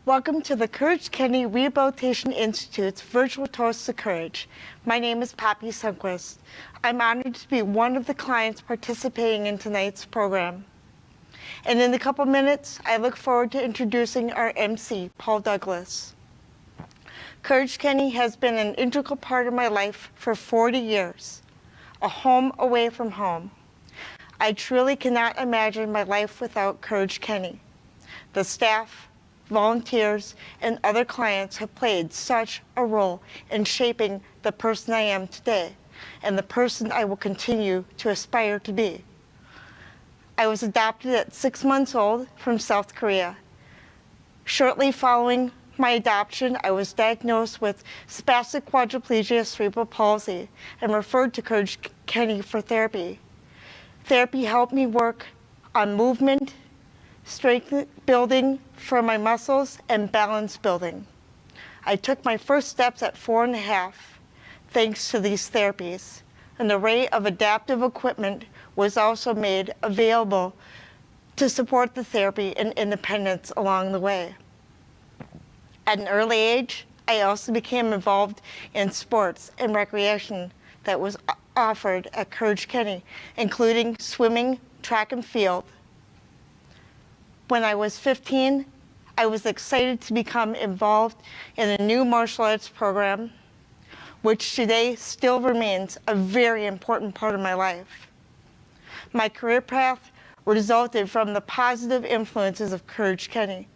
Welcome to the Courage Kenny Rehabilitation Institute's virtual Toast to Courage. My name is Poppy Sundquist. I'm honored to be one of the clients participating in tonight's program. And in a couple minutes, I look forward to introducing our MC, Paul Douglas. Courage Kenny has been an integral part of my life for 40 years, a home away from home. I truly cannot imagine my life without Courage Kenny. The staff, volunteers, and other clients have played such a role in shaping the person I am today and the person I will continue to aspire to be. I was adopted at 6 months old from South Korea. Shortly following my adoption, I was diagnosed with spastic quadriplegia cerebral palsy and referred to Courage Kenny for therapy. Therapy helped me work on movement, strength building for my muscles, and balance building. I took my first steps at 4.5, thanks to these therapies. An array of adaptive equipment was also made available to support the therapy and independence along the way. At an early age, I also became involved in sports and recreation that was offered at Courage Kenny, including swimming, track and field. When I was 15, I was excited to become involved in a new martial arts program, which today still remains a very important part of my life. My career path resulted from the positive influences of Courage Kenny.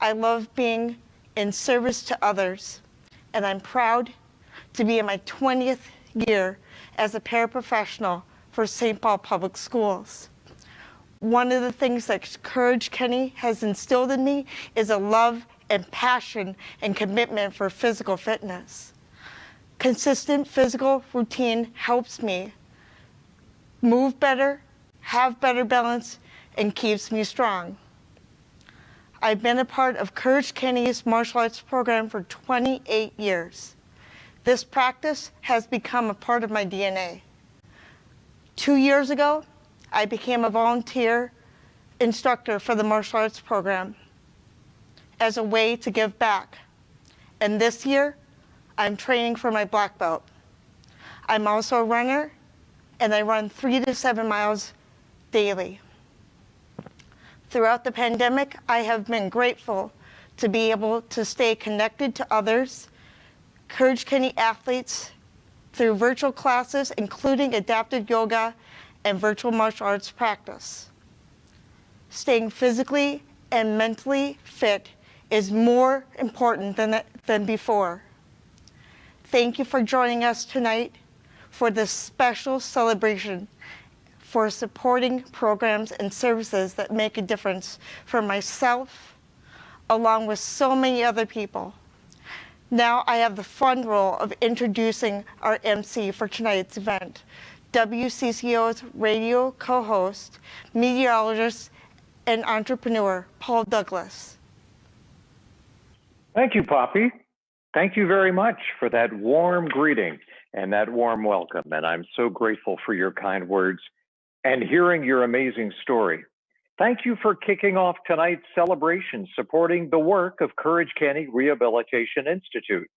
I love being in service to others, and I'm proud to be in my 20th year as a paraprofessional for St. Paul Public Schools. One of the things that Courage Kenny has instilled in me is a love and passion and commitment for physical fitness. Consistent physical routine helps me move better, have better balance, and keeps me strong. I've been a part of Courage Kenny's martial arts program for 28 years. This practice has become a part of my DNA. 2 years ago, I became a volunteer instructor for the martial arts program as a way to give back. And this year, I'm training for my black belt. I'm also a runner, and I run 3 to 7 miles daily. Throughout the pandemic, I have been grateful to be able to stay connected to others, Courage Kenny athletes, through virtual classes, including adaptive yoga and virtual martial arts practice. Staying physically and mentally fit is more important than before. Thank you for joining us tonight for this special celebration for supporting programs and services that make a difference for myself, along with so many other people. Now I have the fun role of introducing our MC for tonight's event, WCCO's radio co-host, meteorologist, and entrepreneur, Paul Douglas. Thank you, Poppy. Thank you very much for that warm greeting and that warm welcome. And I'm so grateful for your kind words and hearing your amazing story. Thank you for kicking off tonight's celebration supporting the work of Courage Kenny Rehabilitation Institute.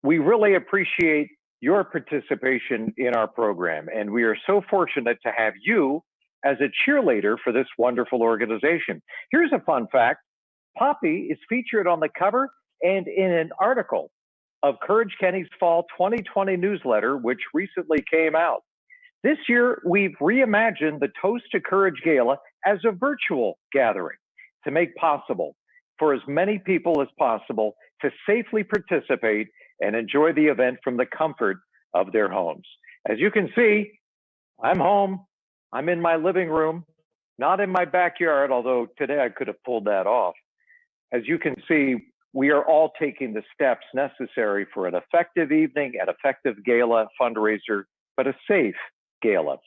We really appreciate your participation in our program, and we are so fortunate to have you as a cheerleader for this wonderful organization. Here's a fun fact. Poppy is featured on the cover and in an article of Courage Kenny's Fall 2020 newsletter, which recently came out. This year, we've reimagined the Toast to Courage Gala as a virtual gathering to make possible for as many people as possible to safely participate and enjoy the event from the comfort of their homes. As you can see, I'm home. I'm in my living room, not in my backyard, although today I could have pulled that off. As you can see, we are all taking the steps necessary for an effective evening, an effective gala fundraiser, but a safe gala.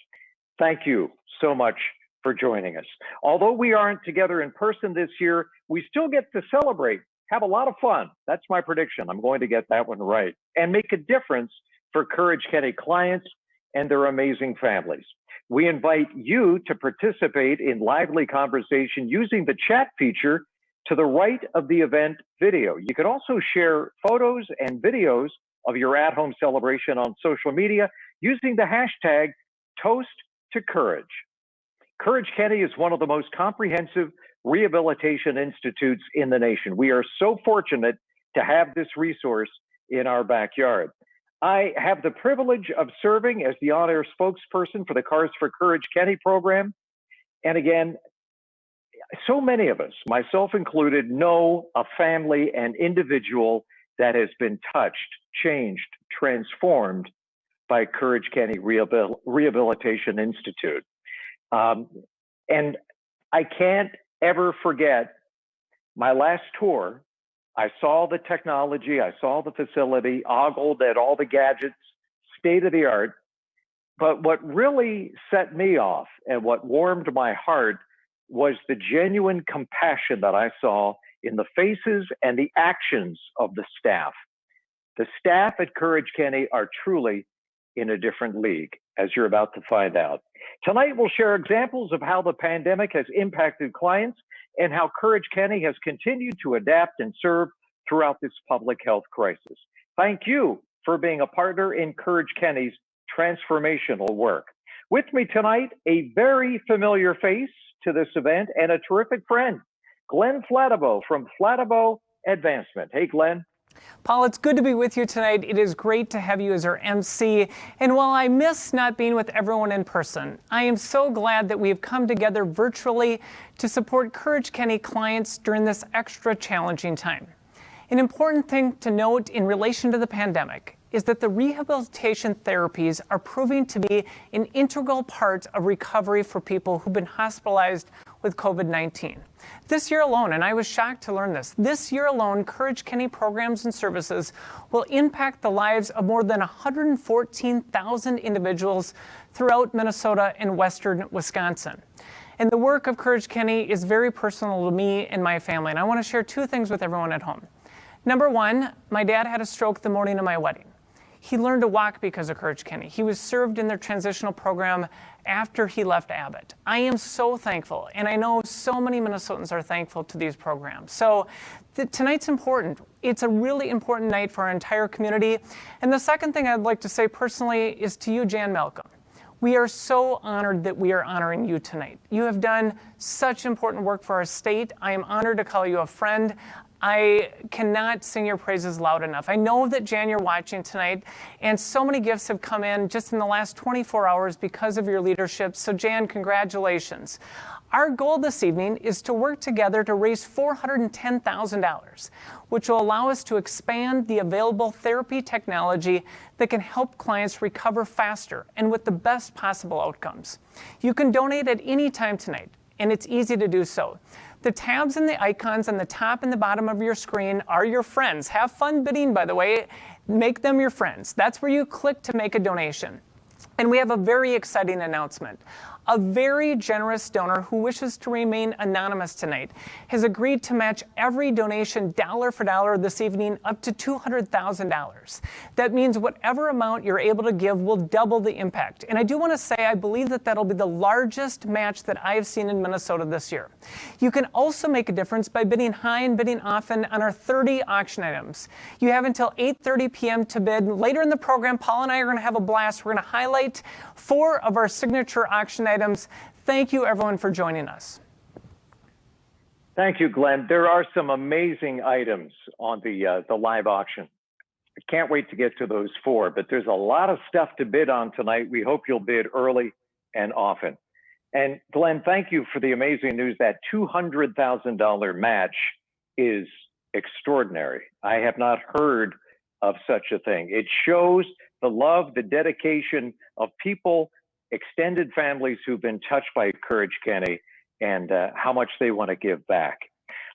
Thank you so much for joining us. Although we aren't together in person this year, we still get to celebrate, have a lot of fun. That's my prediction. I'm going to get that one right, and make a difference for Courage Kenny clients and their amazing families. We invite you to participate in lively conversation using the chat feature to the right of the event video. You can also share photos and videos of your at-home celebration on social media using the hashtag #ToastToCourage. Courage Kenny is one of the most comprehensive rehabilitation institutes in the nation. We are so fortunate to have this resource in our backyard. I have the privilege of serving as the on-air spokesperson for the Cars for Courage Kenny program. And again, so many of us, myself included, know a family and individual that has been touched, changed, transformed by Courage Kenny Rehabilitation Institute. And I can't ever forget my last tour. I saw the technology, I saw the facility, ogled at all the gadgets, state of the art. But what really set me off and what warmed my heart was the genuine compassion that I saw in the faces and the actions of the staff. The staff at Courage Kenny are truly in a different league, as you're about to find out. Tonight, we'll share examples of how the pandemic has impacted clients and how Courage Kenny has continued to adapt and serve throughout this public health crisis. Thank you for being a partner in Courage Kenny's transformational work. With me tonight, a very familiar face to this event and a terrific friend, Glen Fladeboe from Fladeboe Advancement. Hey, Glen. Paul, it's good to be with you tonight. It is great to have you as our MC. And while I miss not being with everyone in person, I am so glad that we have come together virtually to support Courage Kenny clients during this extra challenging time. An important thing to note in relation to the pandemic is that the rehabilitation therapies are proving to be an integral part of recovery for people who've been hospitalized with COVID-19. This year alone, and I was shocked to learn this year alone, Courage Kenny programs and services will impact the lives of more than 114,000 individuals throughout Minnesota and western Wisconsin. And the work of Courage Kenny is very personal to me and my family, and I want to share two things with everyone at home. Number one, my dad had a stroke the morning of my wedding. He learned to walk because of Courage Kenny. He was served in their transitional program after he left Abbott. I am so thankful, and I know so many Minnesotans are thankful to these programs. So tonight's important. It's a really important night for our entire community. And the second thing I'd like to say personally is to you, Jan Malcolm. We are so honored that we are honoring you tonight. You have done such important work for our state. I am honored to call you a friend. I cannot sing your praises loud enough. I know that, Jan, you're watching tonight, and so many gifts have come in just in the last 24 hours because of your leadership. So, Jan, congratulations. Our goal this evening is to work together to raise $410,000, which will allow us to expand the available therapy technology that can help clients recover faster and with the best possible outcomes. You can donate at any time tonight, and it's easy to do so. The tabs and the icons on the top and the bottom of your screen are your friends. Have fun bidding, by the way. Make them your friends. That's where you click to make a donation. And we have a very exciting announcement. A very generous donor who wishes to remain anonymous tonight has agreed to match every donation dollar for dollar this evening up to $200,000. That means whatever amount you're able to give will double the impact. And I do want to say I believe that that'll be the largest match that I've seen in Minnesota this year. You can also make a difference by bidding high and bidding often on our 30 auction items. You have until 8:30 p.m. to bid. Later in the program, Paul and I are going to have a blast. We're going to highlight 4 of our signature auction items. Thank you, everyone, for joining us. Thank you, Glen. There are some amazing items on the live auction. I can't wait to get to those 4, but there's a lot of stuff to bid on tonight. We hope you'll bid early and often. And Glen, thank you for the amazing news. That $200,000 match is extraordinary. I have not heard of such a thing. It shows the love, the dedication of people, extended families who've been touched by Courage Kenny, and how much they want to give back.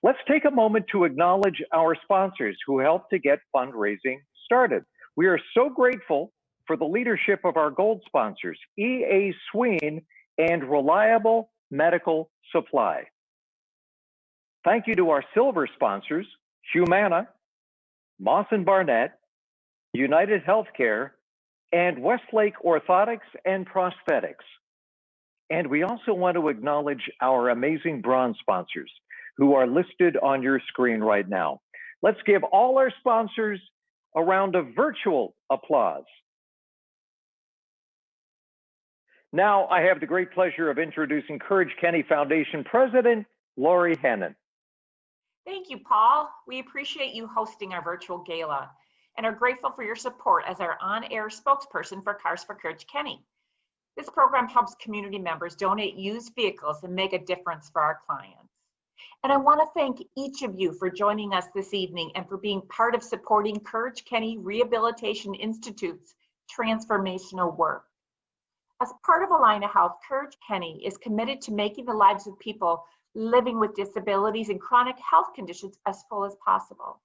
Let's take a moment to acknowledge our sponsors who helped to get fundraising started. We are so grateful for the leadership of our gold sponsors, E.A. Sween and Reliable Medical Supply. Thank you to our silver sponsors, Humana, Moss & Barnett, United Healthcare, and Westlake Orthotics and Prosthetics. And we also want to acknowledge our amazing bronze sponsors who are listed on your screen right now. Let's give all our sponsors a round of virtual applause. Now, I have the great pleasure of introducing Courage Kenny Foundation President, Lori Hennon. Thank you, Paul. We appreciate you hosting our virtual gala and are grateful for your support as our on-air spokesperson for Cars for Courage Kenny. This program helps community members donate used vehicles and make a difference for our clients. And I want to thank each of you for joining us this evening and for being part of supporting Courage Kenny Rehabilitation Institute's transformational work. As part of Allina Health, Courage Kenny is committed to making the lives of people living with disabilities and chronic health conditions as full as possible.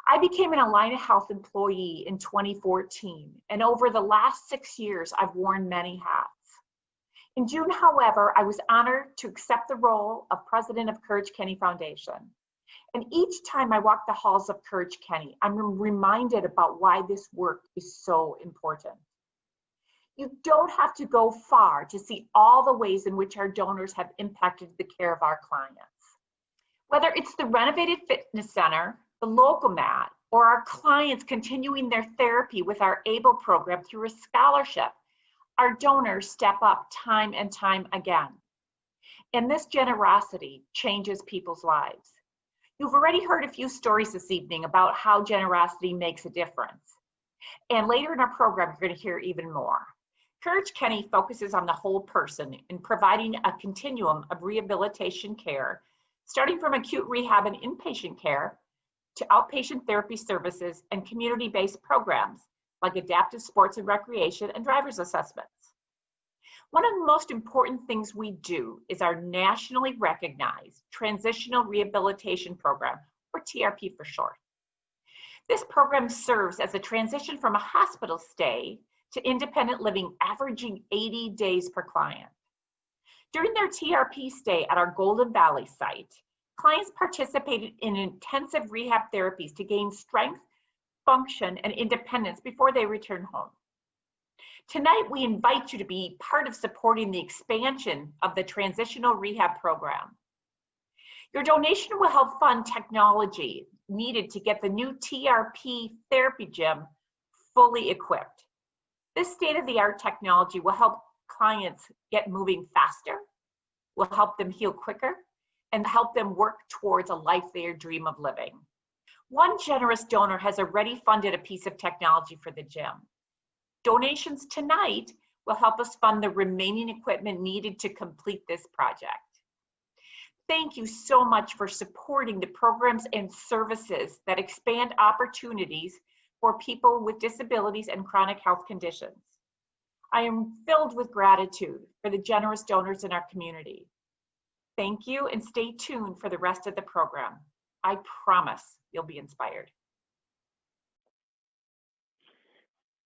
I became an Allina Health employee in 2014, and over the last 6 years, I've worn many hats. In June, however, I was honored to accept the role of president of Courage Kenny Foundation. And each time I walk the halls of Courage Kenny, I'm reminded about why this work is so important. You don't have to go far to see all the ways in which our donors have impacted the care of our clients. Whether it's the renovated fitness center, the local mat, or our clients continuing their therapy with our ABLE program through a scholarship, our donors step up time and time again. And this generosity changes people's lives. You've already heard a few stories this evening about how generosity makes a difference. And later in our program, you're going to hear even more. Courage Kenny focuses on the whole person in providing a continuum of rehabilitation care, starting from acute rehab and inpatient care to outpatient therapy services and community-based programs like adaptive sports and recreation and driver's assessments. One of the most important things we do is our nationally recognized Transitional Rehabilitation Program, or TRP for short. This program serves as a transition from a hospital stay to independent living, averaging 80 days per client. During their TRP stay at our Golden Valley site, clients participated in intensive rehab therapies to gain strength, function, and independence before they return home. Tonight, we invite you to be part of supporting the expansion of the Transitional Rehab Program. Your donation will help fund technology needed to get the new TRP therapy gym fully equipped. This state-of-the-art technology will help clients get moving faster, will help them heal quicker, and help them work towards a life they dream of living. One generous donor has already funded a piece of technology for the gym. Donations tonight will help us fund the remaining equipment needed to complete this project. Thank you so much for supporting the programs and services that expand opportunities for people with disabilities and chronic health conditions. I am filled with gratitude for the generous donors in our community. Thank you, and stay tuned for the rest of the program. I promise you'll be inspired.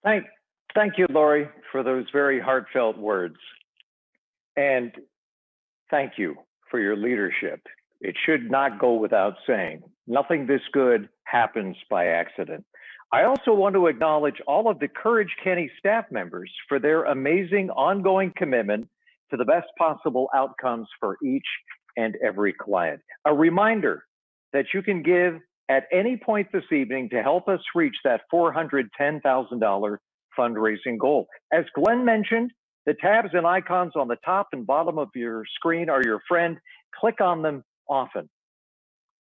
Thank you, Lori, for those very heartfelt words. And thank you for your leadership. It should not go without saying, nothing this good happens by accident. I also want to acknowledge all of the Courage Kenny staff members for their amazing ongoing commitment to the best possible outcomes for each and every client. A reminder that you can give at any point this evening to help us reach that $410,000 fundraising goal. As Glenn mentioned, the tabs and icons on the top and bottom of your screen are your friend. Click on them often.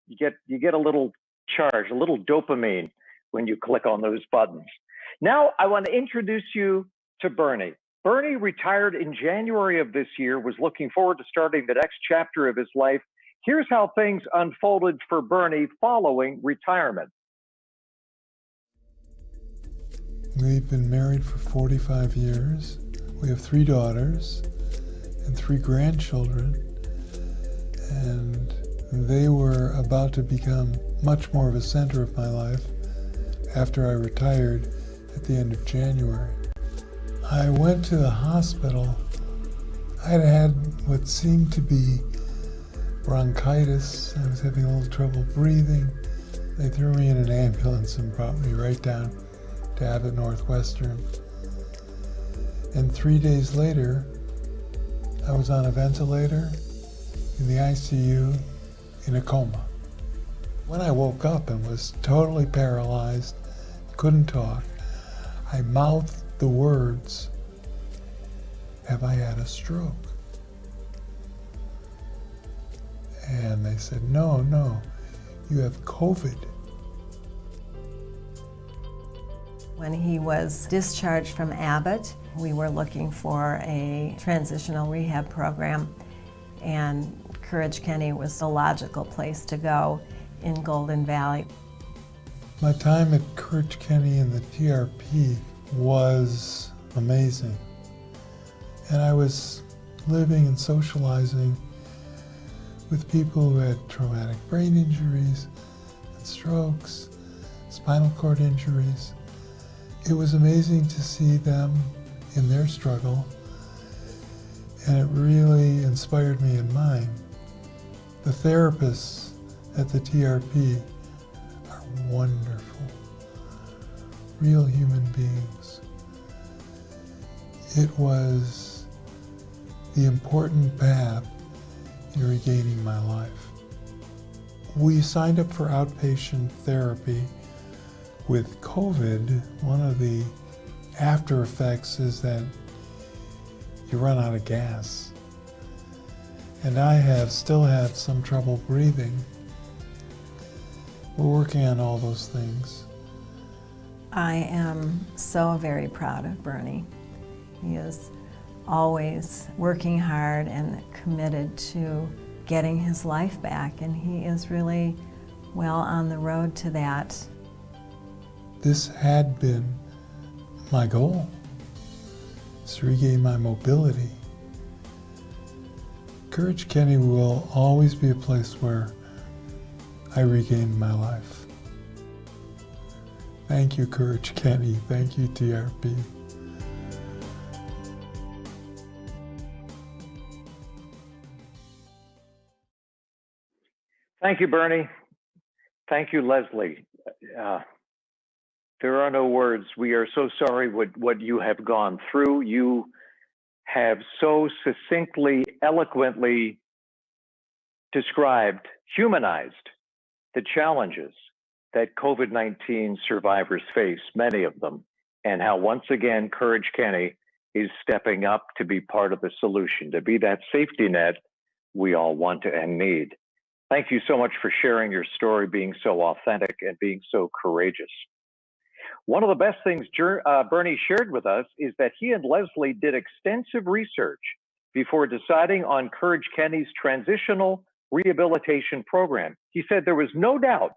You get a little charge, a little dopamine when you click on those buttons. Now, I want to introduce you to Bernie. Bernie retired in January of this year, was looking forward to starting the next chapter of his life. Here's how things unfolded for Bernie following retirement. We've been married for 45 years. We have 3 daughters and 3 grandchildren, and they were about to become much more of a center of my life after I retired at the end of January. I went to the hospital. I had had what seemed to be bronchitis. I was having a little trouble breathing. They threw me in an ambulance and brought me right down to Abbott Northwestern. And 3 days later, I was on a ventilator in the ICU in a coma. When I woke up and was totally paralyzed, couldn't talk, I mouthed the words, "Have I had a stroke?" And they said, no, you have COVID. When he was discharged from Abbott, we were looking for a transitional rehab program, and Courage Kenny was the logical place to go in Golden Valley. My time at Courage Kenny in the TRP was amazing. And I was living and socializing with people who had traumatic brain injuries and strokes, spinal cord injuries. It was amazing to see them in their struggle, and it really inspired me in mine. The therapists at the TRP are wonderful, real human beings. It was the important path in regaining my life. We signed up for outpatient therapy. With COVID, one of the after effects is that you run out of gas. And I still have some trouble breathing. We're working on all those things. I am so very proud of Bernie. He is always working hard and committed to getting his life back, and he is really well on the road to that. This had been my goal, is to regain my mobility. Courage Kenny will always be a place where I regained my life. Thank you, Courage Kenny. Thank you, TRP. Thank you, Bernie. Thank you, Leslie. There are no words. We are so sorry what you have gone through. You have so succinctly, eloquently described, humanized the challenges that COVID-19 survivors face, many of them, and how once again, Courage Kenny is stepping up to be part of the solution, to be that safety net we all want and need. Thank you so much for sharing your story, being so authentic and being so courageous. One of the best things Bernie shared with us is that he and Leslie did extensive research before deciding on Courage Kenny's transitional rehabilitation program. He said there was no doubt,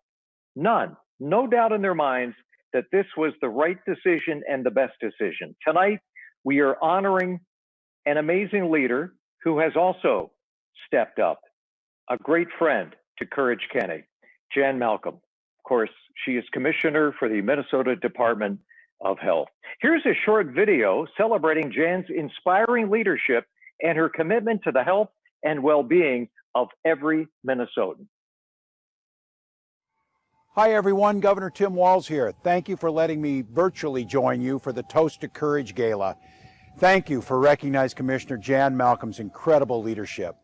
no doubt in their minds that this was the right decision and the best decision. Tonight, we are honoring an amazing leader who has also stepped up, a great friend to Courage Kenny, Jan Malcolm. Of course, she is commissioner for the Minnesota Department of Health. Here's a short video celebrating Jan's inspiring leadership and her commitment to the health and well-being of every Minnesotan. Hi everyone, Governor Tim Walz here. Thank you for letting me virtually join you for the Toast to Courage Gala. Thank you for recognizing Commissioner Jan Malcolm's incredible leadership.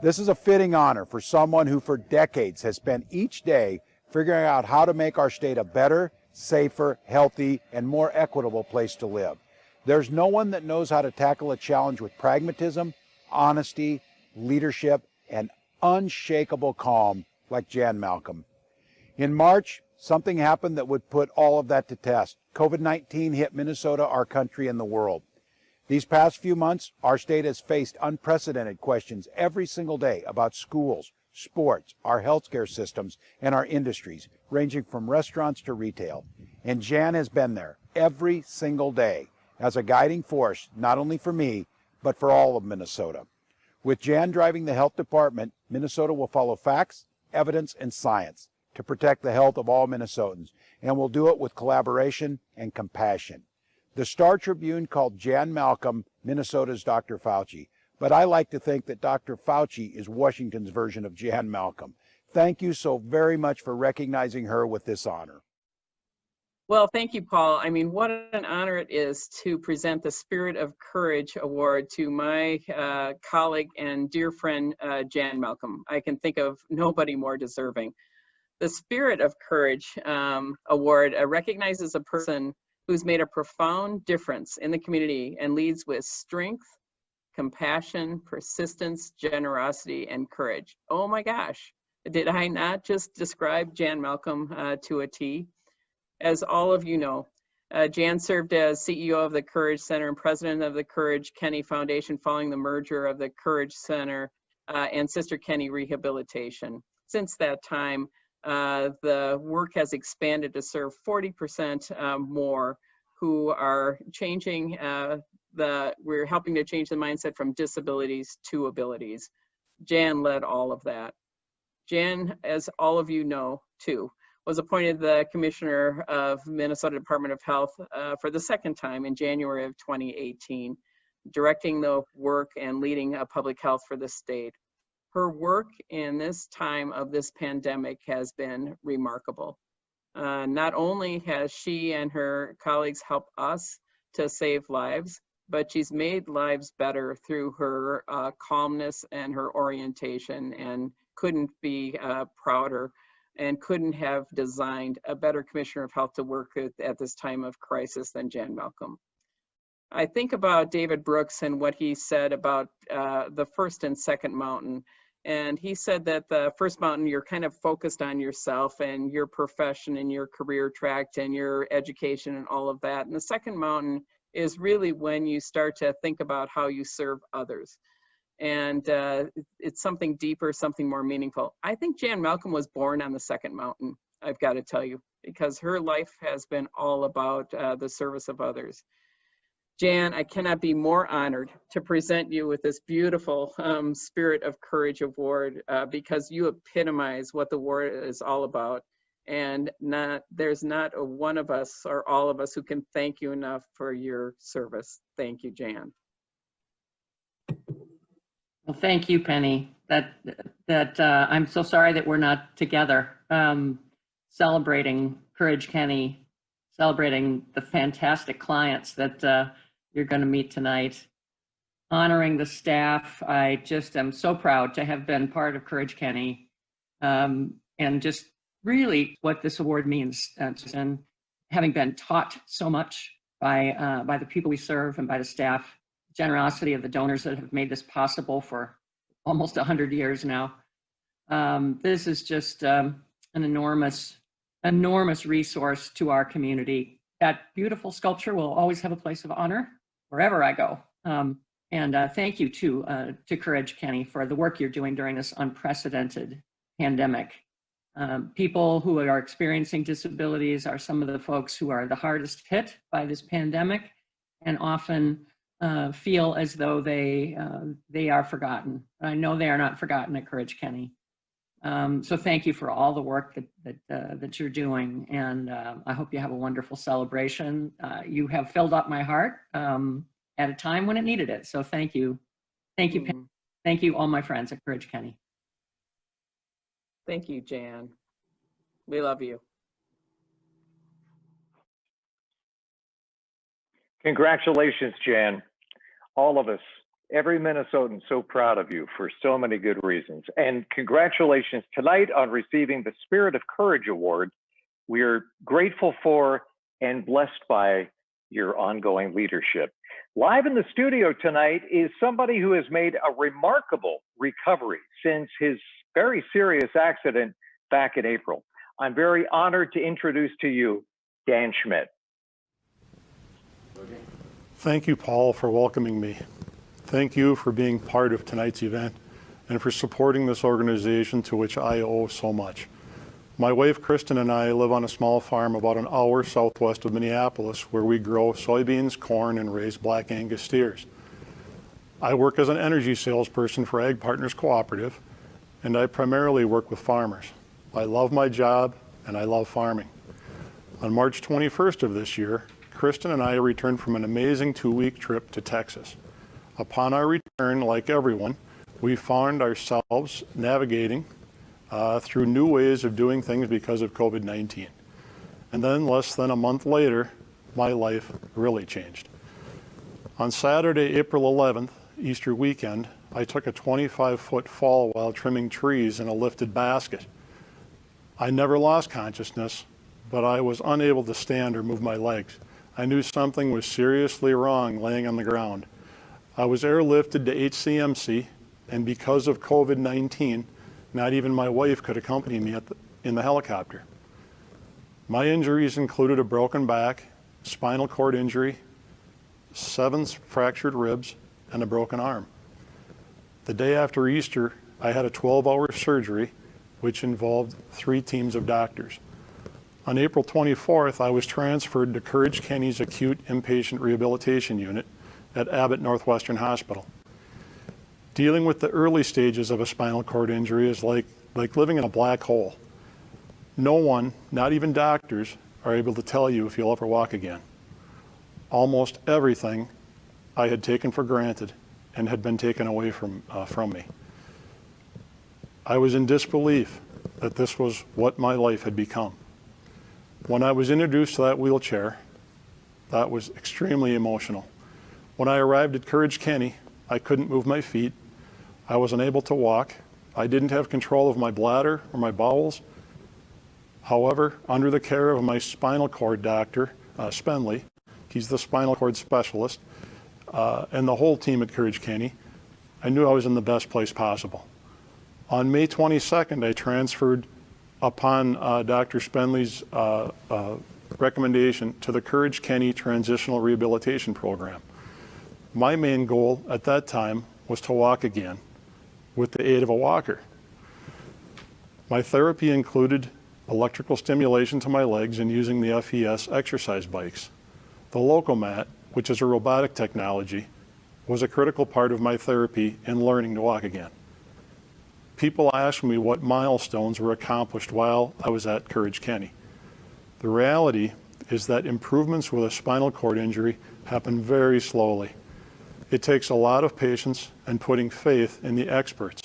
This is a fitting honor for someone who for decades has spent each day figuring out how to make our state a better, safer, healthy, and more equitable place to live. There's no one that knows how to tackle a challenge with pragmatism, honesty, leadership, and unshakable calm like Jan Malcolm. In March, something happened that would put all of that to test. COVID-19 hit Minnesota, our country, and the world. These past few months, our state has faced unprecedented questions every single day about schools, sports, our healthcare systems, and our industries, ranging from restaurants to retail. And Jan has been there every single day as a guiding force, not only for me, but for all of Minnesota. With Jan driving the health department, Minnesota will follow facts, evidence, and science to protect the health of all Minnesotans, and will do it with collaboration and compassion. The Star Tribune called Jan Malcolm Minnesota's Dr. Fauci, but I like to think that Dr. Fauci is Washington's version of Jan Malcolm. Thank you so very much for recognizing her with this honor. Well, thank you, Paul. I mean, what an honor it is to present the Spirit of Courage Award to my colleague and dear friend, Jan Malcolm. I can think of nobody more deserving. The Spirit of Courage Award recognizes a person who's made a profound difference in the community and leads with strength, compassion, persistence, generosity, and courage. Oh my gosh, did I not just describe Jan Malcolm to a T? As all of you know, Jan served as CEO of the Courage Center and president of the Courage Kenny Foundation following the merger of the Courage Center and Sister Kenny Rehabilitation. Since that time, the work has expanded to serve 40% more who are changing we're helping to change the mindset from disabilities to abilities. Jan led all of that. Jan, as all of you know too, was appointed the Commissioner of Minnesota Department of Health for the second time in January of 2018, directing the work and leading public health for the state. Her work in this time of this pandemic has been remarkable. Not only has she and her colleagues helped us to save lives, but she's made lives better through her calmness and her orientation, and couldn't be prouder and couldn't have designed a better Commissioner of Health to work with at this time of crisis than Jan Malcolm. I think about David Brooks and what he said about the first and second mountain. And he said that the first mountain, you're kind of focused on yourself and your profession and your career track and your education and all of that. And the second mountain is really when you start to think about how you serve others. And it's something deeper, something more meaningful. I think Jan Malcolm was born on the second mountain, I've got to tell you, because her life has been all about the service of others. Jan, I cannot be more honored to present you with this beautiful Spirit of Courage Award because you epitomize what the award is all about. And there's not a one of us or all of us who can thank you enough for your service. Thank you, Jan. Well, thank you, Penny. I'm so sorry that we're not together celebrating Courage Kenny, celebrating the fantastic clients that you're going to meet tonight, honoring the staff. I just am so proud to have been part of Courage Kenny, and just really what this award means, and having been taught so much by the people we serve and by the staff, generosity of the donors that have made this possible for almost 100 years now. This is just an enormous resource to our community. That beautiful sculpture will always have a place of honor wherever I go. And thank you to Courage Kenny for the work you're doing during this unprecedented pandemic. People who are experiencing disabilities are some of the folks who are the hardest hit by this pandemic, and often feel as though they are forgotten. I know they are not forgotten at Courage Kenny. So thank you for all the work that you're doing, and I hope you have a wonderful celebration. You have filled up my heart at a time when it needed it. So thank you, Penny. Thank you, all my friends at Courage Kenny. Thank you, Jan. We love you. Congratulations, Jan. All of us, every Minnesotan, so proud of you for so many good reasons. And congratulations tonight on receiving the Spirit of Courage Award. We are grateful for and blessed by your ongoing leadership. Live in the studio tonight is somebody who has made a remarkable recovery since his very serious accident back in April. I'm very honored to introduce to you Dan Schmidt. Thank you, Paul, for welcoming me. Thank you for being part of tonight's event and for supporting this organization to which I owe so much. My wife, Kristen, and I live on a small farm about an hour southwest of Minneapolis where we grow soybeans, corn, and raise Black Angus steers. I work as an energy salesperson for Ag Partners Cooperative, and I primarily work with farmers. I love my job, and I love farming. On March 21st of this year, Kristen and I returned from an amazing 2-week trip to Texas. Upon our return, like everyone, we found ourselves navigating through new ways of doing things because of COVID-19. And then less than a month later, my life really changed. On Saturday, April 11th, Easter weekend, I took a 25-foot fall while trimming trees in a lifted basket. I never lost consciousness, but I was unable to stand or move my legs. I knew something was seriously wrong laying on the ground. I was airlifted to HCMC, and because of COVID-19, not even my wife could accompany me in the helicopter. My injuries included a broken back, spinal cord injury, 7 fractured ribs, and a broken arm. The day after Easter, I had a 12-hour surgery, which involved 3 teams of doctors. On April 24th, I was transferred to Courage Kenny's acute inpatient rehabilitation unit at Abbott Northwestern Hospital. Dealing with the early stages of a spinal cord injury is like living in a black hole. No one, not even doctors, are able to tell you if you'll ever walk again. Almost everything I had taken for granted and had been taken away from me. I was in disbelief that this was what my life had become. When I was introduced to that wheelchair, that was extremely emotional. When I arrived at Courage Kenny, I couldn't move my feet. I was unable to walk. I didn't have control of my bladder or my bowels. However, under the care of my spinal cord doctor, Spenley, he's the spinal cord specialist, and the whole team at Courage Kenny, I knew I was in the best place possible. On May 22nd, I transferred upon Dr. Spenley's recommendation to the Courage Kenny Transitional Rehabilitation Program. My main goal at that time was to walk again with the aid of a walker. My therapy included electrical stimulation to my legs and using the FES exercise bikes. The Locomat, which is a robotic technology, was a critical part of my therapy in learning to walk again. People asked me what milestones were accomplished while I was at Courage Kenny. The reality is that improvements with a spinal cord injury happen very slowly. It takes a lot of patience and putting faith in the experts.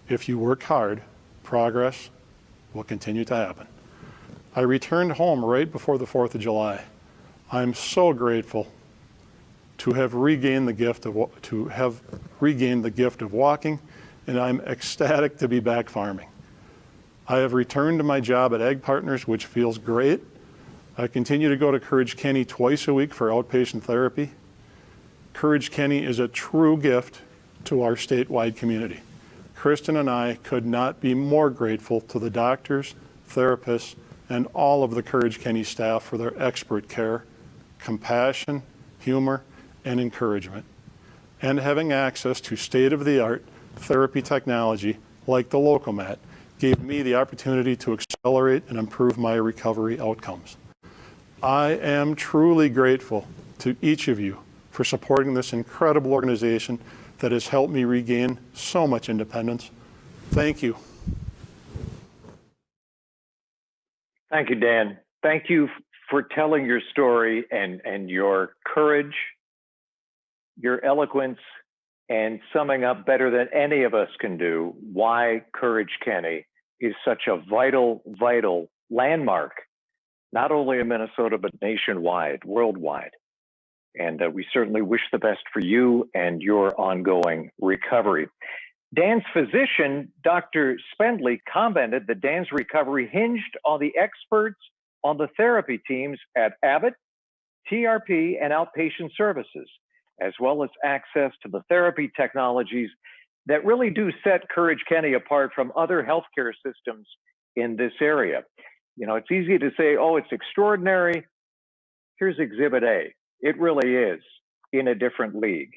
If you work hard, progress will continue to happen. I returned home right before the 4th of July. I'm so grateful to have regained the gift of walking, and I'm ecstatic to be back farming. I have returned to my job at Ag Partners, which feels great. I continue to go to Courage Kenny twice a week for outpatient therapy. Courage Kenny is a true gift to our statewide community. Kristen and I could not be more grateful to the doctors, therapists, and all of the Courage Kenny staff for their expert care, compassion, humor, and encouragement, and having access to state-of-the-art therapy technology like the Locomat gave me the opportunity to accelerate and improve my recovery outcomes. I am truly grateful to each of you for supporting this incredible organization that has helped me regain so much independence. Thank you. Thank you, Dan. Thank you for telling your story and your courage, your eloquence, and summing up better than any of us can do why Courage Kenny is such a vital, vital landmark, not only in Minnesota, but nationwide, worldwide. And we certainly wish the best for you and your ongoing recovery. Dan's physician, Dr. Spenley, commented that Dan's recovery hinged on the experts on the therapy teams at Abbott, TRP, and outpatient services, as well as access to the therapy technologies that really do set Courage Kenny apart from other healthcare systems in this area. You know, it's easy to say, oh, it's extraordinary. Here's Exhibit A. It really is in a different league.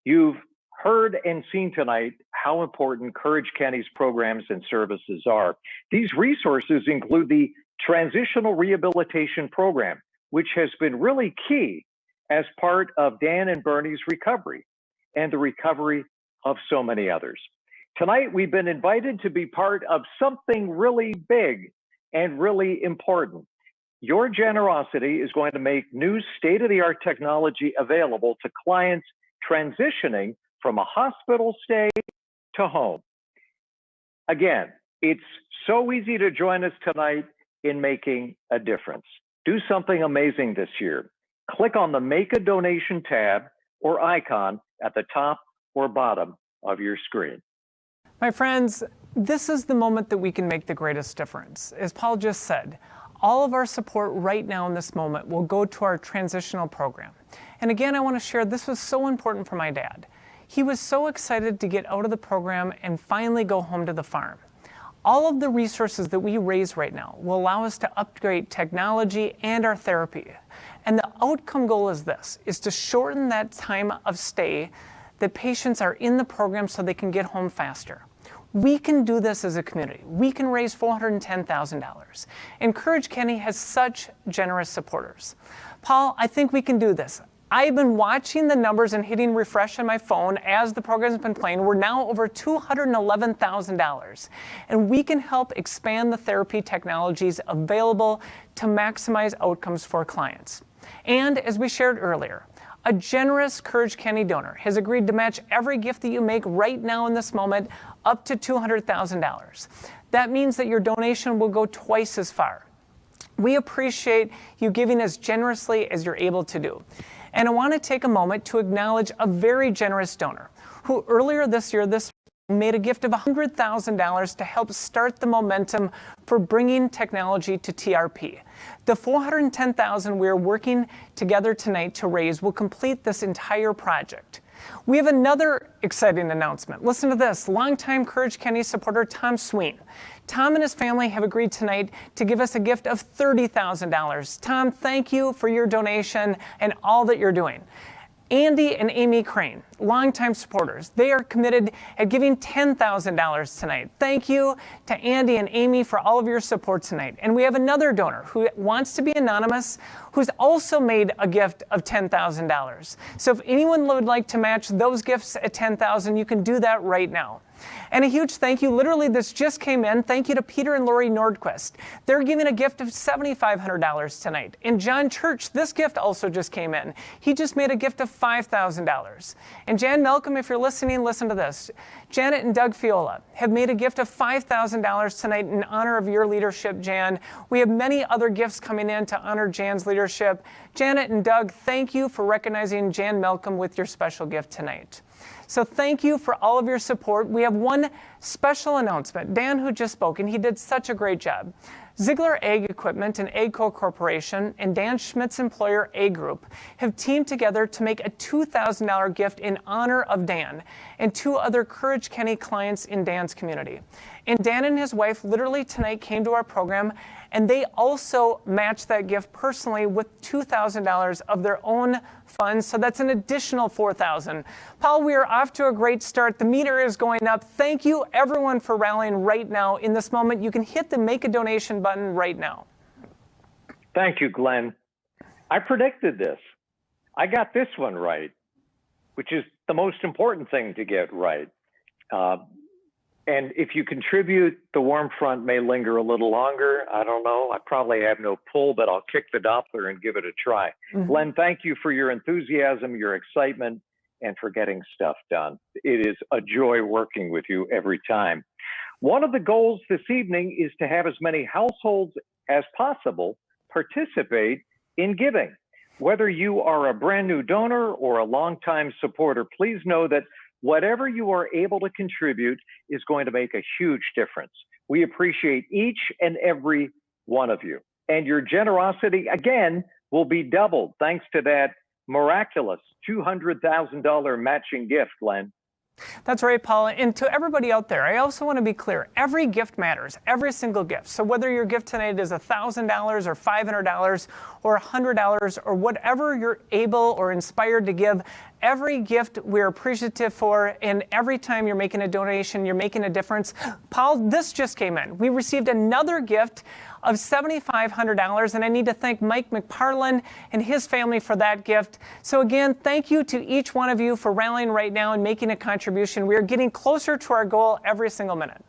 You've heard and seen tonight how important Courage Kenny's programs and services are. These resources include the Transitional Rehabilitation Program, which has been really key as part of Dan and Bernie's recovery and the recovery of so many others. Tonight, we've been invited to be part of something really big and really important. Your generosity is going to make new state-of-the-art technology available to clients transitioning from a hospital stay to home. Again, it's so easy to join us tonight. in making a difference. Do something amazing this year. Click on the Make a Donation tab or icon at the top or bottom of your screen. My friends, this is the moment that we can make the greatest difference. As Paul just said, all of our support right now in this moment will go to our transitional program. And again, I want to share this was so important for my dad. He was so excited to get out of the program and finally go home to the farm. All of the resources that we raise right now will allow us to upgrade technology and our therapy. And the outcome goal is this, is to shorten that time of stay that patients are in the program so they can get home faster. We can do this as a community. We can raise $410,000. And Courage Kenny has such generous supporters. Paul, I think we can do this. I've been watching the numbers and hitting refresh on my phone as the program's been playing. We're now over $211,000. And we can help expand the therapy technologies available to maximize outcomes for clients. And as we shared earlier, a generous Courage Kenny donor has agreed to match every gift that you make right now in this moment up to $200,000. That means that your donation will go twice as far. We appreciate you giving as generously as you're able to do. And I want to take a moment to acknowledge a very generous donor who earlier this year made a gift of $100,000 to help start the momentum for bringing technology to TRP. The $410,000 we're working together tonight to raise will complete this entire project. We have another exciting announcement. Listen to this. Longtime Courage Kenny supporter Tom Sween. Tom and his family have agreed tonight to give us a gift of $30,000. Tom, thank you for your donation and all that you're doing. Andy and Amy Crane, longtime supporters, they are committed at giving $10,000 tonight. Thank you to Andy and Amy for all of your support tonight. And we have another donor who wants to be anonymous, who's also made a gift of $10,000. So if anyone would like to match those gifts at $10,000, you can do that right now. And a huge thank you, literally this just came in, thank you to Peter and Lori Nordquist. They're giving a gift of $7,500 tonight. And John Church, this gift also just came in. He just made a gift of $5,000. And Jan Malcolm, if you're listening, listen to this. Janet and Doug Fiola have made a gift of $5,000 tonight in honor of your leadership, Jan. We have many other gifts coming in to honor Jan's leadership. Janet and Doug, thank you for recognizing Jan Malcolm with your special gift tonight. So thank you for all of your support. We have one special announcement. Dan, who just spoke, and he did such a great job. Ziegler Egg Equipment and Eggco Corporation and Dan Schmidt's employer, A Group, have teamed together to make a $2,000 gift in honor of Dan and two other Courage Kenny clients in Dan's community. And Dan and his wife literally tonight came to our program, and they also matched that gift personally with $2,000 of their own funds, so that's an additional $4,000. Paul, we are off to a great start. The meter is going up. Thank you, everyone, for rallying right now. In this moment, you can hit the Make a Donation button right now. Thank you, Glenn. I predicted this. I got this one right, which is the most important thing to get right. And if you contribute, the warm front may linger a little longer. I don't know. I probably have no pull, but I'll kick the Doppler and give it a try. Mm-hmm. Glenn, thank you for your enthusiasm, your excitement, and for getting stuff done. It is a joy working with you every time. One of the goals this evening is to have as many households as possible participate in giving. Whether you are a brand new donor or a longtime supporter, please know that whatever you are able to contribute is going to make a huge difference. We appreciate each and every one of you. And your generosity, again, will be doubled thanks to that miraculous $200,000 matching gift, Glenn. That's right, Paul. And to everybody out there, I also want to be clear. Every gift matters, every single gift. So whether your gift tonight is $1,000 or $500 or $100 or whatever you're able or inspired to give, every gift we're appreciative for, and every time you're making a donation, you're making a difference. Paul, this just came in. We received another gift of $7,500, and I need to thank Mike McParlin and his family for that gift. So again, thank you to each one of you for rallying right now and making a contribution. We are getting closer to our goal every single minute.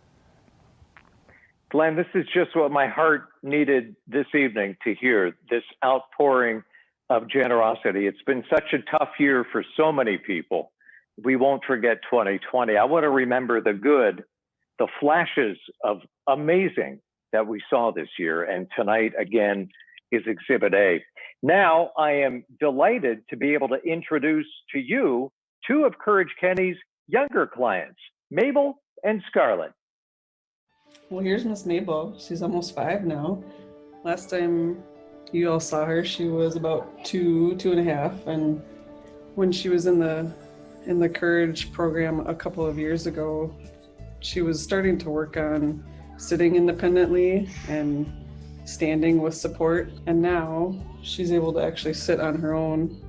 Glenn, this is just what my heart needed this evening to hear, this outpouring of generosity. It's been such a tough year for so many people. We won't forget 2020. I want to remember the good, the flashes of amazing that we saw this year. And tonight, again, is Exhibit A. Now, I am delighted to be able to introduce to you two of Courage Kenny's younger clients, Mabel and Scarlett. Well, here's Miss Mabel. She's almost 5 now. Last time you all saw her, she was about 2.5. And when she was in the Courage program a couple of years ago, she was starting to work on sitting independently and standing with support. And now she's able to actually sit on her own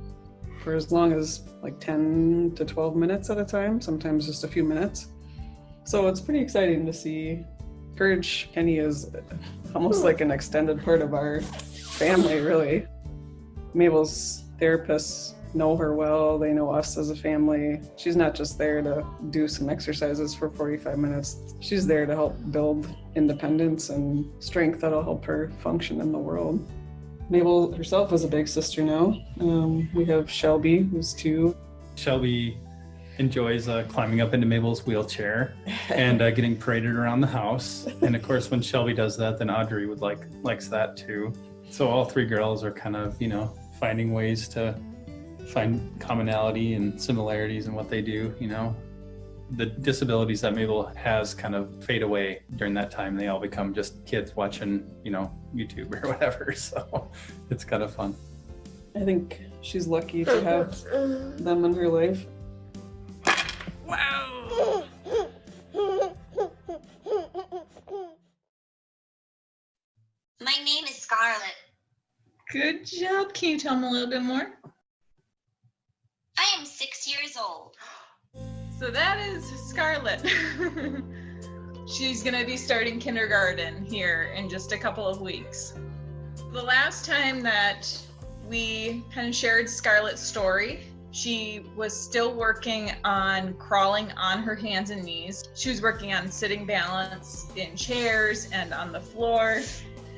for as long as like 10 to 12 minutes at a time, sometimes just a few minutes. So it's pretty exciting to see. Courage Kenny is almost like an extended part of our family, really. Mabel's therapists know her well. They know us as a family. She's not just there to do some exercises for 45 minutes. She's there to help build independence and strength that'll help her function in the world. Mabel herself is a big sister now. We have Shelby, who's 2. Shelby enjoys climbing up into Mabel's wheelchair and getting paraded around the house. And of course, when Shelby does that, then Audrey likes that too. So all 3 girls are kind of, finding ways to find commonality and similarities in what they do. The disabilities that Mabel has kind of fade away during that time. They all become just kids watching, YouTube or whatever. So it's kind of fun. I think she's lucky to have them in her life. Wow! My name is Scarlett. Good job. Can you tell me a little bit more? I am 6 years old. So that is Scarlett. She's going to be starting kindergarten here in just a couple of weeks. The last time that we kind of shared Scarlett's story, she was still working on crawling on her hands and knees. She was working on sitting balance in chairs and on the floor.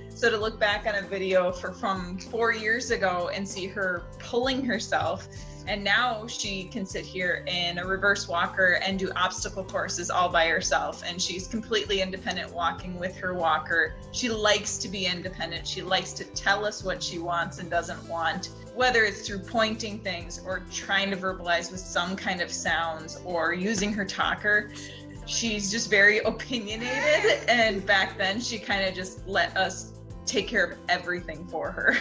So to look back on a video from 4 years ago and see her pulling herself, and now she can sit here in a reverse walker and do obstacle courses all by herself. And she's completely independent walking with her walker. She likes to be independent. She likes to tell us what she wants and doesn't want, whether it's through pointing things or trying to verbalize with some kind of sounds or using her talker. She's just very opinionated. And back then she kind of just let us take care of everything for her.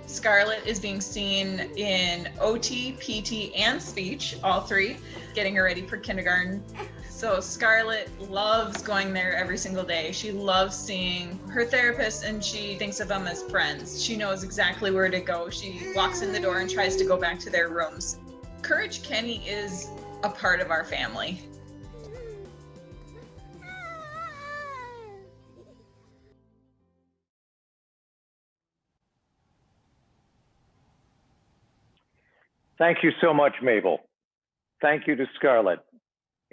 Scarlett is being seen in OT, PT, and speech, all 3, getting her ready for kindergarten. So Scarlett loves going there every single day. She loves seeing her therapist and she thinks of them as friends. She knows exactly where to go. She walks in the door and tries to go back to their rooms. Courage Kenny is a part of our family. Thank you so much, Mabel. Thank you to Scarlett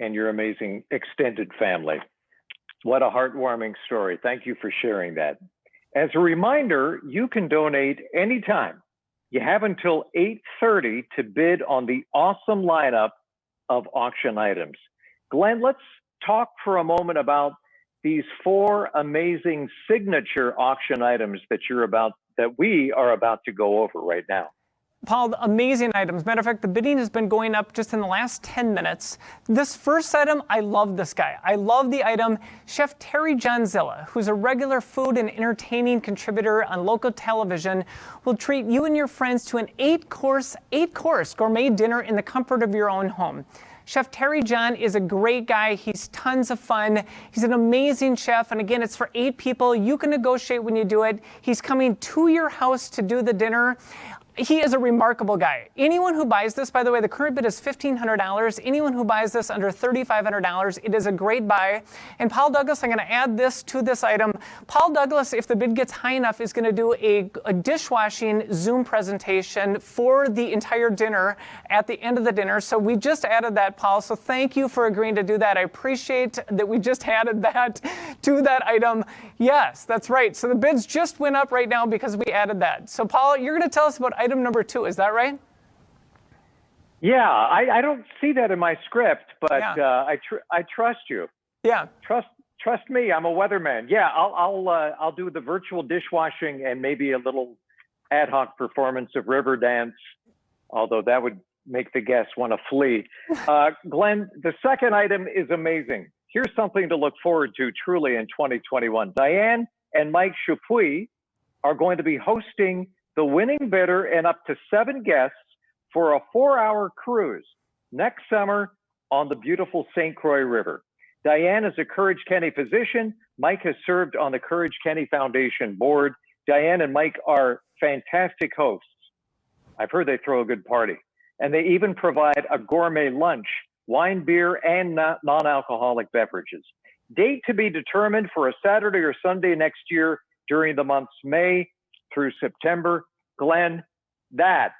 and your amazing extended family. What a heartwarming story. Thank you for sharing that. As a reminder, you can donate anytime. You have until 8:30 to bid on the awesome lineup of auction items. Glenn, let's talk for a moment about these 4 amazing signature auction items that we are about to go over right now. Paul, amazing items. Matter of fact, the bidding has been going up just in the last 10 minutes. This first item, I love this guy. I love the item. Chef Terry Johnzilla, who's a regular food and entertaining contributor on local television, will treat you and your friends to an 8-course gourmet dinner in the comfort of your own home. Chef Terry John is a great guy. He's tons of fun. He's an amazing chef. And again, it's for 8 people. You can negotiate when you do it. He's coming to your house to do the dinner. He is a remarkable guy. Anyone who buys this, by the way, the current bid is $1,500. Anyone who buys this under $3,500, it is a great buy. And Paul Douglas, I'm going to add this to this item. Paul Douglas, if the bid gets high enough, is going to do a dishwashing Zoom presentation for the entire dinner at the end of the dinner. So we just added that, Paul. So thank you for agreeing to do that. I appreciate that we just added that to that item. Yes, that's right. So the bids just went up right now because we added that. So Paul, you're going to tell us about item number 2, is that right? Yeah, I don't see that in my script, but yeah. I trust you. Yeah. Trust Trust me, I'm a weatherman. Yeah, I'll do the virtual dishwashing and maybe a little ad hoc performance of river dance, although that would make the guests want to flee. Glenn, the second item is amazing. Here's something to look forward to truly in 2021. Diane and Mike Chapuis are going to be hosting the winning bidder and up to 7 guests for a 4-hour cruise next summer on the beautiful St. Croix River. Diane is a Courage Kenny physician. Mike has served on the Courage Kenny Foundation board. Diane and Mike are fantastic hosts. I've heard they throw a good party. And they even provide a gourmet lunch, wine, beer, and non-alcoholic beverages. Date to be determined for a Saturday or Sunday next year during the months May through September. Glenn, that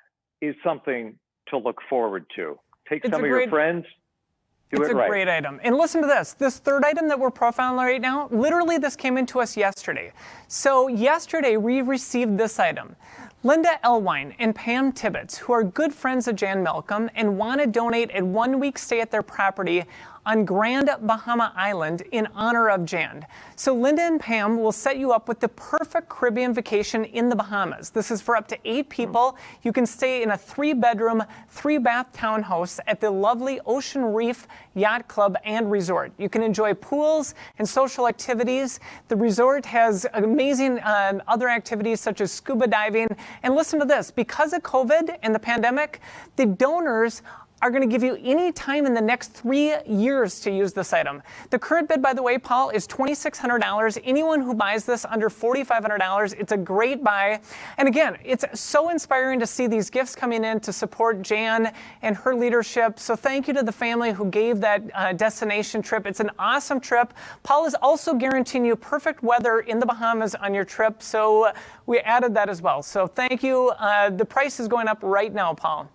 is something to look forward to. Take some of your friends. It's a great item. And listen to this. This third item that we're profiling right now, literally this came into us yesterday. So yesterday we received this item. Linda Elwine and Pam Tibbetts, who are good friends of Jan Malcolm and want to donate a 1-week stay at their property on Grand Bahama Island in honor of Jan. So Linda and Pam will set you up with the perfect Caribbean vacation in the Bahamas. This is for up to 8 people. You can stay in a 3-bedroom, 3-bath townhouse at the lovely Ocean Reef Yacht Club and Resort. You can enjoy pools and social activities. The resort has amazing other activities such as scuba diving. And listen to this, because of COVID and the pandemic, the donors are going to give you any time in the next 3 years to use this item. The current bid, by the way, Paul, is $2,600. Anyone who buys this under $4,500, it's a great buy. And again, it's so inspiring to see these gifts coming in to support Jan and her leadership. So thank you to the family who gave that destination trip. It's an awesome trip. Paul is also guaranteeing you perfect weather in the Bahamas on your trip. So we added that as well. So thank you. The price is going up right now, Paul.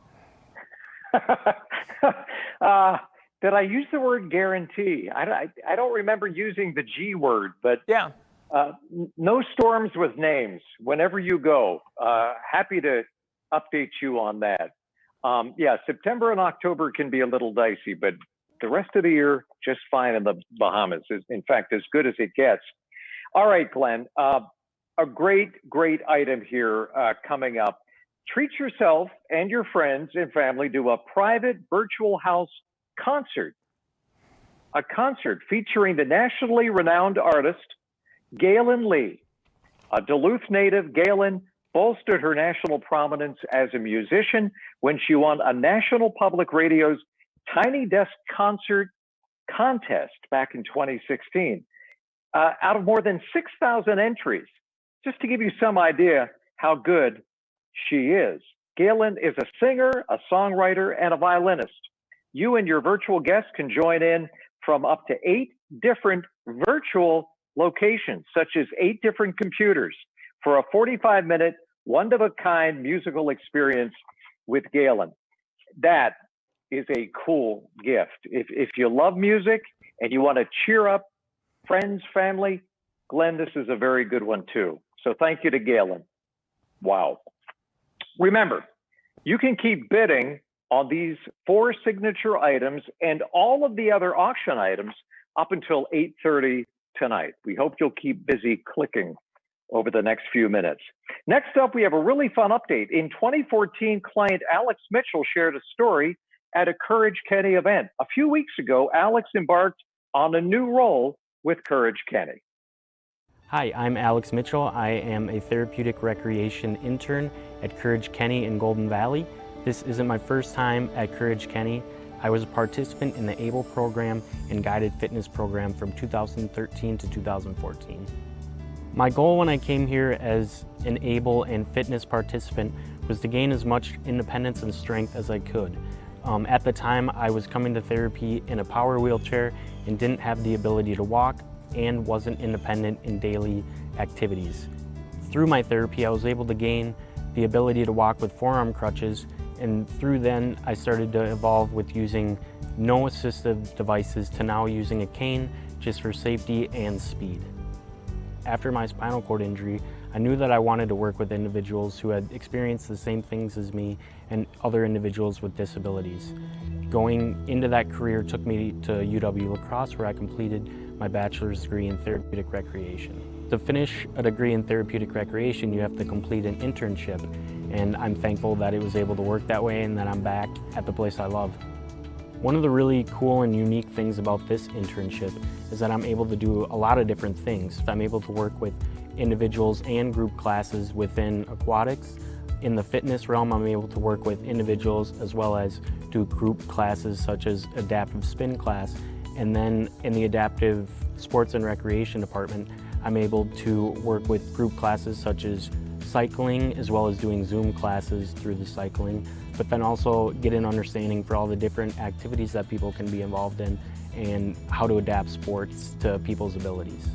Did I use the word guarantee? I don't remember using the G word, but yeah. No storms with names. Whenever you go, happy to update you on that. Yeah, September and October can be a little dicey, but the rest of the year, just fine in the Bahamas. In fact, as good as it gets. All right, Glenn, a great item here coming up. Treat yourself and your friends and family to a private virtual house concert. A concert featuring the nationally renowned artist, Galen Lee. A Duluth native, Galen bolstered her national prominence as a musician when she won a National Public Radio's Tiny Desk Concert Contest back in 2016. Out of more than 6,000 entries, just to give you some idea how good she is. Galen is a singer, a songwriter, and a violinist. You and your virtual guests can join in from up to 8 different virtual locations, such as 8 different computers, for a 45-minute, one-of-a-kind musical experience with Galen. That is a cool gift. If you love music and you want to cheer up friends, family, Glenn, this is a very good one too. So thank you to Galen. Wow. Remember, you can keep bidding on these 4 signature items and all of the other auction items up until 8:30 tonight. We hope you'll keep busy clicking over the next few minutes. Next up, we have a really fun update. In 2014, client Alex Mitchell shared a story at a Courage Kenny event. A few weeks ago, Alex embarked on a new role with Courage Kenny. Hi, I'm Alex Mitchell. I am a therapeutic recreation intern at Courage Kenny in Golden Valley. This isn't my first time at Courage Kenny. I was a participant in the ABLE program and guided fitness program from 2013 to 2014. My goal when I came here as an ABLE and fitness participant was to gain as much independence and strength as I could. At the time, I was coming to therapy in a power wheelchair and didn't have the ability to walk and wasn't independent in daily activities. Through my therapy, I was able to gain the ability to walk with forearm crutches, and through then I started to evolve with using no assistive devices to now using a cane just for safety and speed. After my spinal cord injury, I knew that I wanted to work with individuals who had experienced the same things as me and other individuals with disabilities. Going into that career took me to UW La Crosse, where I completed my bachelor's degree in therapeutic recreation. To finish a degree in therapeutic recreation, you have to complete an internship, and I'm thankful that it was able to work that way and that I'm back at the place I love. One of the really cool and unique things about this internship is that I'm able to do a lot of different things. I'm able to work with individuals and group classes within aquatics. In the fitness realm, I'm able to work with individuals as well as do group classes such as adaptive spin class. And then in the adaptive sports and recreation department, I'm able to work with group classes such as cycling, as well as doing Zoom classes through the cycling, but then also get an understanding for all the different activities that people can be involved in and how to adapt sports to people's abilities.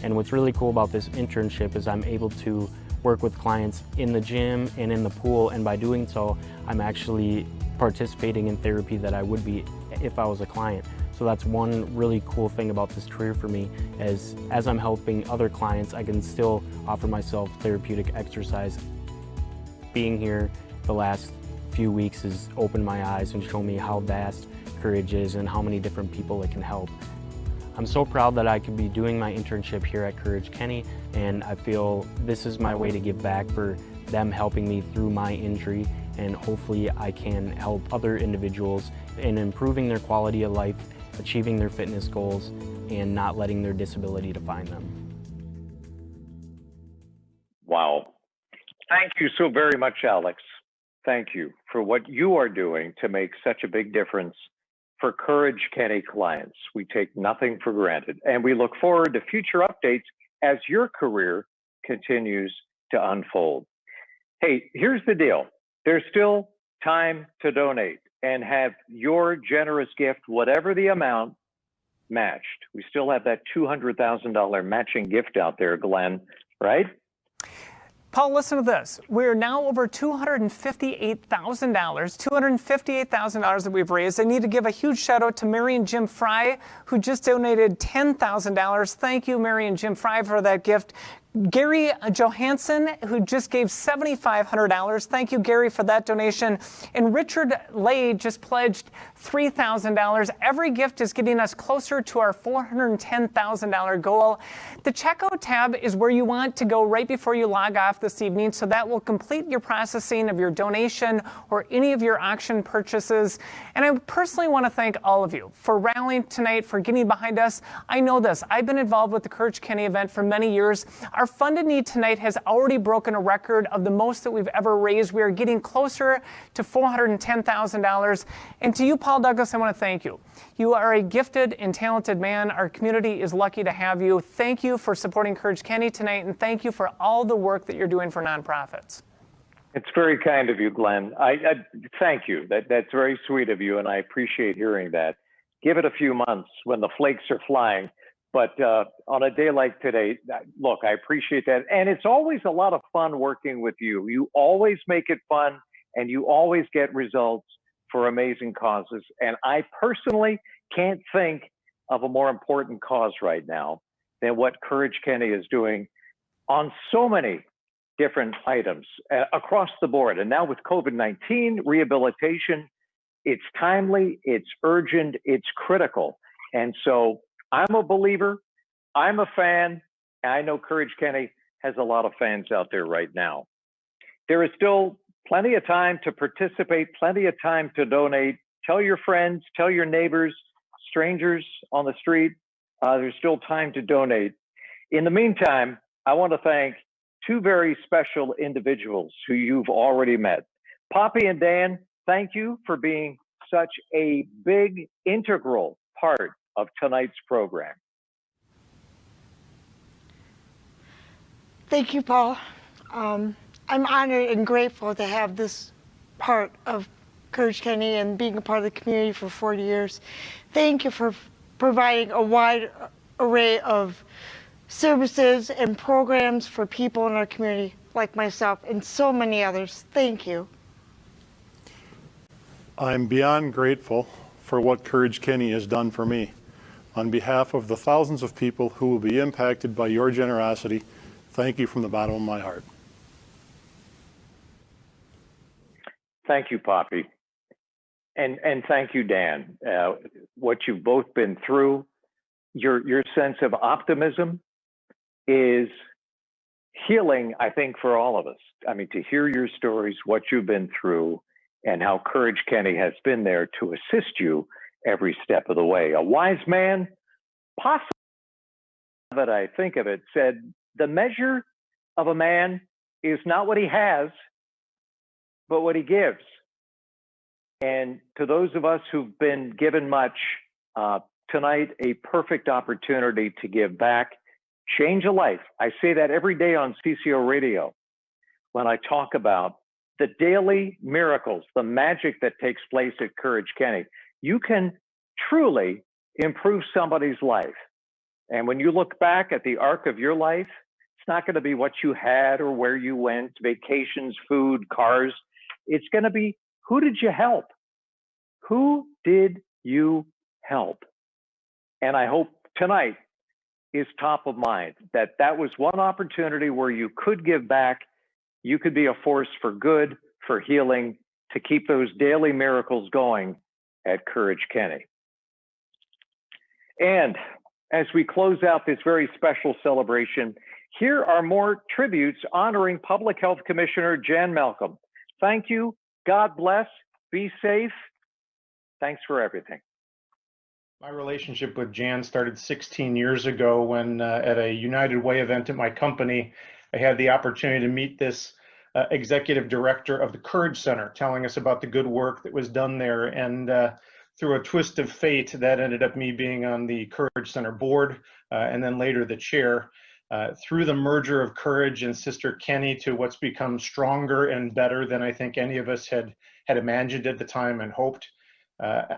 And what's really cool about this internship is I'm able to work with clients in the gym and in the pool, and by doing so, I'm actually participating in therapy that I would be if I was a client. So that's one really cool thing about this career for me, as I'm helping other clients, I can still offer myself therapeutic exercise. Being here the last few weeks has opened my eyes and shown me how vast Courage is and how many different people it can help. I'm so proud that I could be doing my internship here at Courage Kenny, and I feel this is my way to give back for them helping me through my injury, and hopefully I can help other individuals in improving their quality of life, achieving their fitness goals, and not letting their disability define them. Wow. Thank you so very much, Alex. Thank you for what you are doing to make such a big difference for Courage Kenny clients. We take nothing for granted, and we look forward to future updates as your career continues to unfold. Hey, here's the deal. There's still time to donate and have your generous gift, whatever the amount, matched. We still have that $200,000 matching gift out there, Glenn, right? Paul, listen to this. We're now over $258,000 that we've raised. I need to give a huge shout out to Mary and Jim Fry, who just donated $10,000. Thank you, Mary and Jim Fry, for that gift. Gary Johansson, who just gave $7,500. Thank you, Gary, for that donation. And Richard Lay just pledged $3,000. Every gift is getting us closer to our $410,000 goal. The checkout tab is where you want to go right before you log off this evening, so that will complete your processing of your donation or any of your auction purchases. And I personally want to thank all of you for rallying tonight, for getting behind us. I know this. I've been involved with the Courage Kenny event for many years. Our funded need tonight has already broken a record of the most that we've ever raised. We are getting closer to $410,000. And to you, Paul Douglas, I want to thank you. You are a gifted and talented man. Our community is lucky to have you. Thank you for supporting Courage Kenny tonight, and thank you for all the work that you're doing for nonprofits. It's very kind of you, Glenn. I thank you. That's very sweet of you, and I appreciate hearing that. Give it a few months when the flakes are flying. But on a day like today, look, I appreciate that. And it's always a lot of fun working with you. You always make it fun, and you always get results for amazing causes. And I personally can't think of a more important cause right now than what Courage Kenny is doing on so many different items across the board. And now with COVID-19 rehabilitation, it's timely, it's urgent, it's critical. And so I'm a believer, I'm a fan, and I know Courage Kenny has a lot of fans out there right now. There is still plenty of time to participate, plenty of time to donate. Tell your friends, tell your neighbors, strangers on the street, there's still time to donate. In the meantime, I want to thank two very special individuals who you've already met. Poppy and Dan, thank you for being such a big, integral part of tonight's program. Thank you, Paul. I'm honored and grateful to have this part of Courage Kenny and being a part of the community for 40 years. Thank you for providing a wide array of services and programs for people in our community like myself and so many others. Thank you. I'm beyond grateful for what Courage Kenny has done for me. On behalf of the thousands of people who will be impacted by your generosity, thank you from the bottom of my heart. Thank you, Poppy. And thank you, Dan. What you've both been through, your sense of optimism is healing, I think, for all of us. I mean, to hear your stories, what you've been through, and how Courage Kenny has been there to assist you every step of the way. A wise man, possibly, that I think of it, said, the measure of a man is not what he has, but what he gives. And to those of us who've been given much, tonight, a perfect opportunity to give back, change a life. I say that every day on CCO radio when I talk about the daily miracles, the magic that takes place at Courage Kenny. You can truly improve somebody's life. And when you look back at the arc of your life, it's not going to be what you had or where you went, vacations, food, cars. It's going to be, who did you help? Who did you help? And I hope tonight is top of mind, that was one opportunity where you could give back. You could be a force for good, for healing, to keep those daily miracles going at Courage Kenny. And as we close out this very special celebration, here are more tributes honoring Public Health Commissioner Jan Malcolm. Thank you. God bless. Be safe. Thanks for everything. My relationship with Jan started 16 years ago when at a United Way event at my company, I had the opportunity to meet this executive director of the Courage Center, telling us about the good work that was done there. And through a twist of fate, that ended up me being on the Courage Center board and then later the chair. Through the merger of Courage and Sister Kenny to what's become stronger and better than I think any of us had imagined at the time and hoped.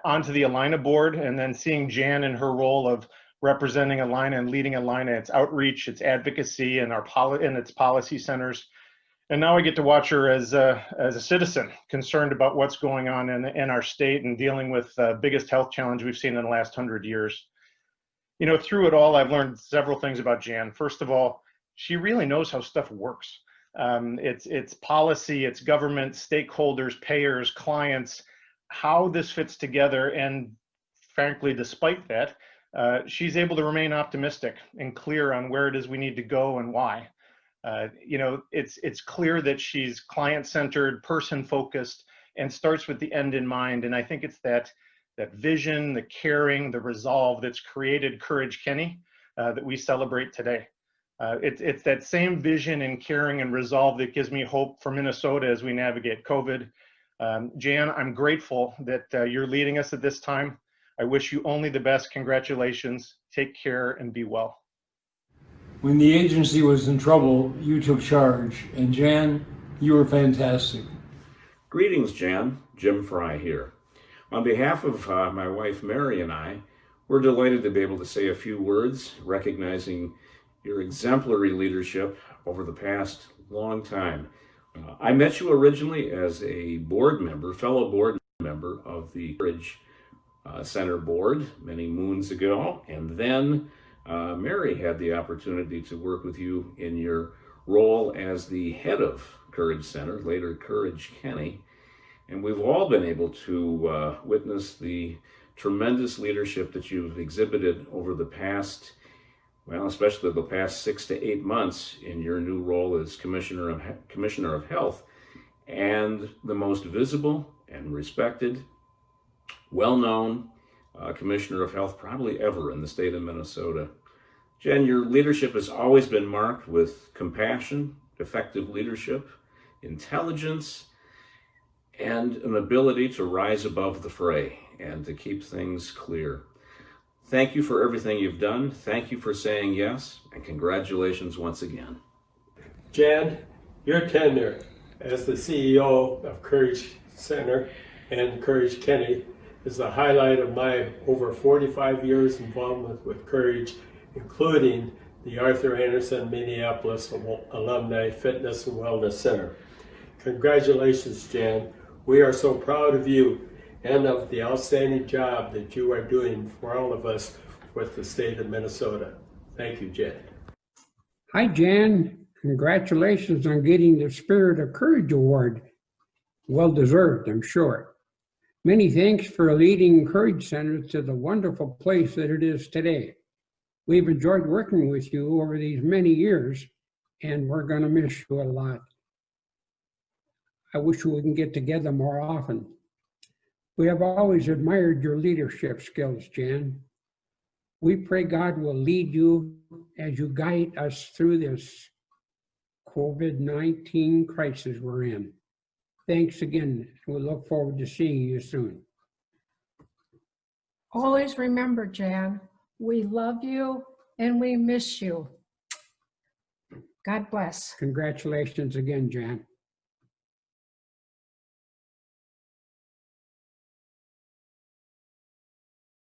Onto the Alina board, and then seeing Jan in her role of representing Alina and leading Alina, its outreach, its advocacy, and its policy centers. And now I get to watch her as a citizen, concerned about what's going on in our state and dealing with the biggest health challenge we've seen in the last 100 years. You know, through it all, I've learned several things about Jan. First of all, she really knows how stuff works. It's policy, it's government, stakeholders, payers, clients, how this fits together. And frankly, despite that, she's able to remain optimistic and clear on where it is we need to go and why. You know, it's clear that she's client-centered, person-focused, and starts with the end in mind. And I think it's that vision, the caring, the resolve that's created Courage Kenny that we celebrate today. It's that same vision and caring and resolve that gives me hope for Minnesota as we navigate COVID. Jan, I'm grateful that you're leading us at this time. I wish you only the best. Congratulations. Take care and be well. When the agency was in trouble, you took charge. And Jan, you were fantastic. Greetings, Jan. Jim Fry here. On behalf of my wife, Mary, and I, we're delighted to be able to say a few words recognizing your exemplary leadership over the past long time. I met you originally as a board member, fellow board member of the Courage Center board many moons ago, and then Mary had the opportunity to work with you in your role as the head of Courage Center, later Courage Kenny, and we've all been able to witness the tremendous leadership that you've exhibited over the past, well, especially the past 6 to 8 months in your new role as Commissioner of Health, and the most visible and respected, well-known Commissioner of Health probably ever in the state of Minnesota. Jen, your leadership has always been marked with compassion, effective leadership, intelligence, and an ability to rise above the fray and to keep things clear. Thank you for everything you've done. Thank you for saying yes, and congratulations once again. Jan, your tenure as the CEO of Courage Center and Courage Kenny is the highlight of my over 45 years involvement with Courage, including the Arthur Anderson Minneapolis Alumni Fitness and Wellness Center. Congratulations, Jan. We are so proud of you and of the outstanding job that you are doing for all of us with the state of Minnesota. Thank you, Jan. Hi, Jan. Congratulations on getting the Spirit of Courage Award. Well deserved, I'm sure. Many thanks for leading Courage Center to the wonderful place that it is today. We've enjoyed working with you over these many years, and we're going to miss you a lot. I wish we can get together more often. We have always admired your leadership skills, Jan. We pray God will lead you as you guide us through this COVID-19 crisis we're in. Thanks again. We look forward to seeing you soon. Always remember, Jan, we love you and we miss you. God bless. Congratulations again, Jan.